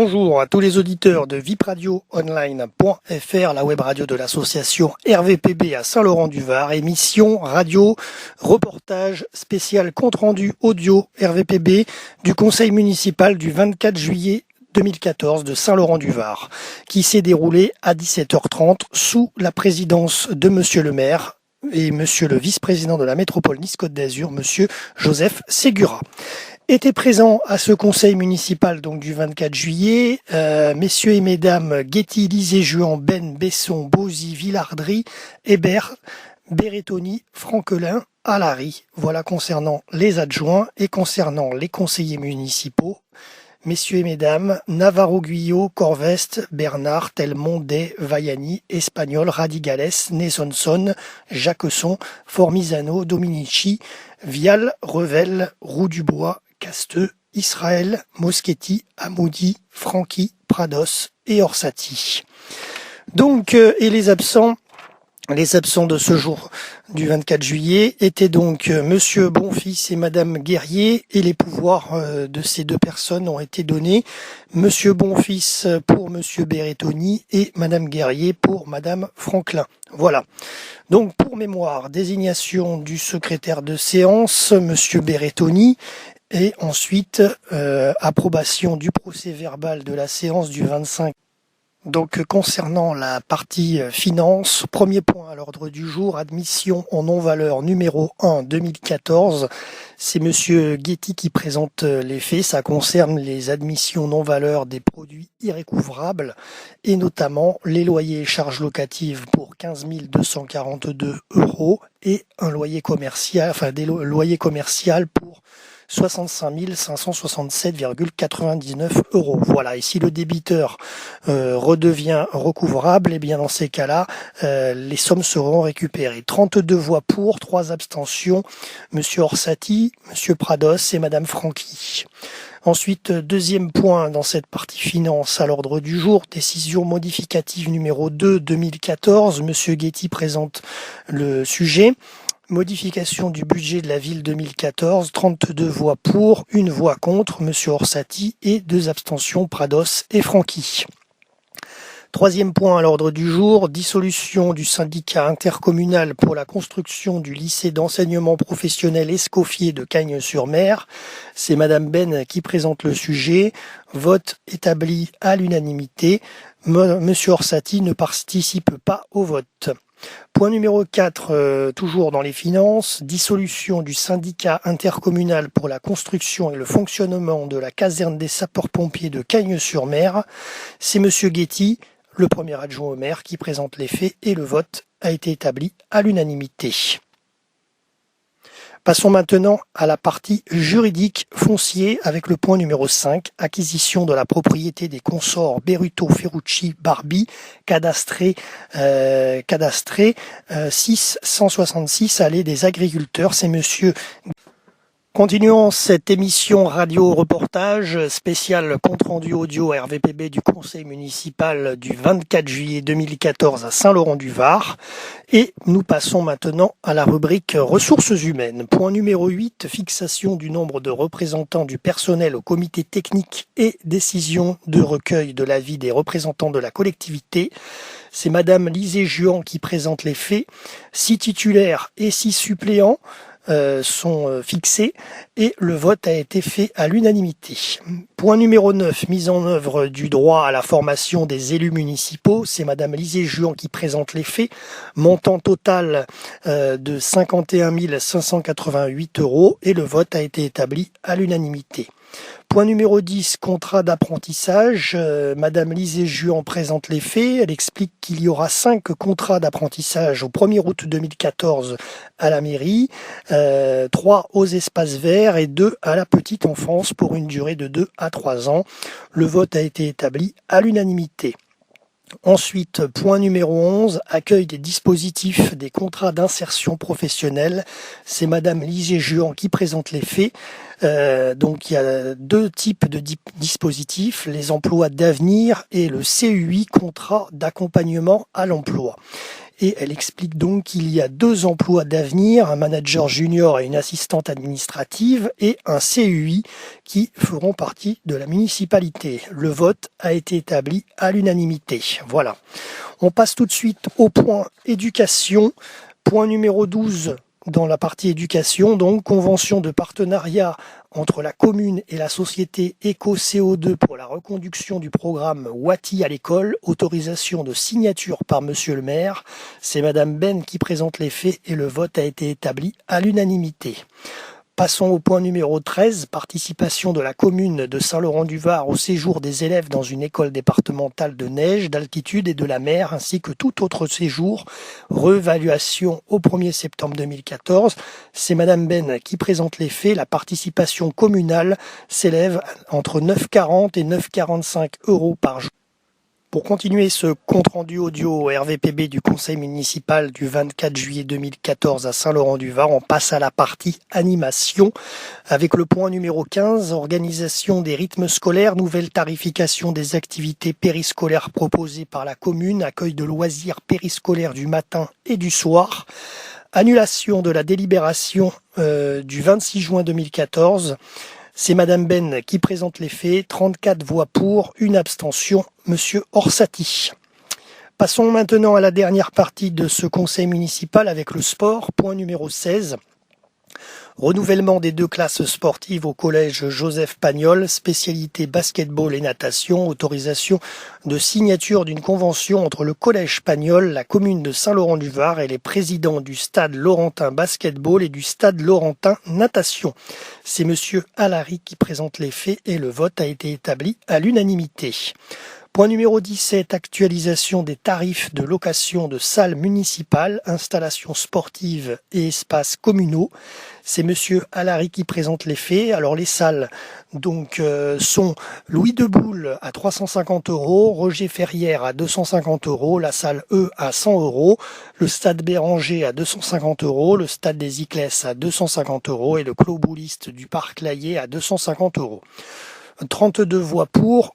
Bonjour à tous les auditeurs de vipradioonline.fr, la web radio de l'association RVPB à Saint-Laurent-du-Var, émission radio reportage spécial compte-rendu audio RVPB du conseil municipal du 24 juillet 2014 de Saint-Laurent-du-Var, qui s'est déroulé à 17h30 sous la présidence de Monsieur le maire et Monsieur le vice-président de la métropole Nice-Côte d'Azur, Monsieur Joseph Ségura. Étaient présents à ce conseil municipal donc du 24 juillet, messieurs et mesdames Guetty, Lisée-Juan, Ben, Besson, Bozy, Villardry, Hébert, Bérétoni, Franquelin, Alary. Voilà concernant les adjoints et concernant les conseillers municipaux. Messieurs et mesdames, Navarro-Guyot, Corveste, Bernard, Telmont, Day, Vaiani, Espagnol, Radigales, Nesonson, Jacquesson, Formisano, Dominici, Vial, Revel, Roux-du-Bois, Casteux, Israël, Moschetti, Amoudi, Franqui, Prados et Orsatti. Donc, et les absents de ce jour du 24 juillet étaient donc Monsieur Bonfils et Madame Guerrier, et les pouvoirs de ces deux personnes ont été donnés. Monsieur Bonfils pour Monsieur Bérétoni et Madame Guerrier pour Madame Franquelin. Voilà. Donc pour mémoire, désignation du secrétaire de séance, Monsieur Bérétoni, et ensuite approbation du procès-verbal de la séance du 25. Donc concernant la partie finance, premier point à l'ordre du jour, admission en non-valeur numéro 1 2014. C'est Monsieur Guetty qui présente les faits. Ça concerne les admissions non-valeur des produits irrécouvrables et notamment les loyers et charges locatives pour 15 242 € et un loyer commercial, des loyers commerciaux pour 65 567,99 €. Voilà, et si le débiteur redevient recouvrable, et bien dans ces cas-là, les sommes seront récupérées. 32 voix pour, 3 abstentions, Monsieur Orsatti, Monsieur Prados et Madame Franqui. Ensuite, deuxième point dans cette partie finance à l'ordre du jour, décision modificative numéro 2 2014. Monsieur Guetty présente le sujet. Modification du budget de la ville 2014, 32 voix pour, 1 voix contre, Monsieur Orsatti et 2 abstentions, Prados et Franqui. Troisième point à l'ordre du jour, dissolution du syndicat intercommunal pour la construction du lycée d'enseignement professionnel Escoffier de Cagnes-sur-Mer. C'est Madame Ben qui présente le sujet. Vote établi à l'unanimité. Monsieur Orsatti ne participe pas au vote. Point numéro 4, toujours dans les finances, dissolution du syndicat intercommunal pour la construction et le fonctionnement de la caserne des sapeurs-pompiers de Cagnes-sur-Mer. C'est Monsieur Guetty, le premier adjoint au maire, qui présente les faits et le vote a été établi à l'unanimité. Passons maintenant à la partie juridique foncier avec le point numéro 5, acquisition de la propriété des consorts Beruto, Ferrucci, Barbie, cadastré 666 allée des agriculteurs. C'est Monsieur. Continuons cette émission radio-reportage spéciale compte-rendu audio RVPB du conseil municipal du 24 juillet 2014 à Saint-Laurent-du-Var. Et nous passons maintenant à la rubrique ressources humaines. Point numéro 8, fixation du nombre de représentants du personnel au comité technique et décision de recueil de l'avis des représentants de la collectivité. C'est Madame Lisée-Juan qui présente les faits. 6 titulaires et 6 suppléants sont fixés et le vote a été fait à l'unanimité. Point numéro 9, mise en œuvre du droit à la formation des élus municipaux. C'est Madame Lisée-Juan qui présente les faits. Montant total de 51 588 € et le vote a été établi à l'unanimité. Point numéro 10, contrat d'apprentissage. Madame Lisée-Juan présente les faits. Elle explique qu'il y aura 5 contrats d'apprentissage au 1er août 2014 à la mairie, 3 aux espaces verts et 2 à la petite enfance pour une durée de 2 à 3 ans. Le vote a été établi à l'unanimité. Ensuite, point numéro 11, accueil des dispositifs des contrats d'insertion professionnelle. C'est Madame Lisée-Juan qui présente les faits. Donc il y a 2 types de dispositifs, les emplois d'avenir et le CUI, contrat d'accompagnement à l'emploi. et elle explique donc qu'il y a 2 emplois d'avenir, un manager junior et une assistante administrative et un CUI qui feront partie de la municipalité. Le vote a été établi à l'unanimité. Voilà. On passe tout de suite au point éducation. Point numéro 12 dans la partie éducation, donc convention de partenariat entre la commune et la société Eco-CO2 pour la reconduction du programme Wati à l'école, autorisation de signature par monsieur le maire. C'est madame Ben qui présente les faits et le vote a été établi à l'unanimité. Passons au point numéro 13, participation de la commune de Saint-Laurent-du-Var au séjour des élèves dans une école départementale de neige, d'altitude et de la mer, ainsi que tout autre séjour. Réévaluation au 1er septembre 2014. C'est madame Ben qui présente les faits. La participation communale s'élève entre 9,40 et 9,45 € par jour. Pour continuer ce compte-rendu audio RVPB du conseil municipal du 24 juillet 2014 à Saint-Laurent-du-Var, on passe à la partie animation avec le point numéro 15, organisation des rythmes scolaires, nouvelle tarification des activités périscolaires proposées par la commune, accueil de loisirs périscolaires du matin et du soir, annulation de la délibération du 26 juin 2014. C'est madame Ben qui présente les faits, 34 voix pour, une abstention, monsieur Orsatti. Passons maintenant à la dernière partie de ce conseil municipal avec le sport, point numéro 16. Renouvellement des 2 classes sportives au collège Joseph Pagnol, spécialité basketball et natation, autorisation de signature d'une convention entre le collège Pagnol, la commune de Saint-Laurent-du-Var et les présidents du stade Laurentin basketball et du stade Laurentin natation. C'est monsieur Alary qui présente les faits et le vote a été établi à l'unanimité. Point numéro 17, actualisation des tarifs de location de salles municipales, installations sportives et espaces communaux. C'est monsieur Alary qui présente les faits. Alors les salles sont Louis de Boule à 350 €, Roger Ferrière à 250 €, la salle E à 100 €, le stade Béranger à 250 €, le stade des Iclès à 250 € et le clos bouliste du parc Layet à 250 €. 32 voix pour,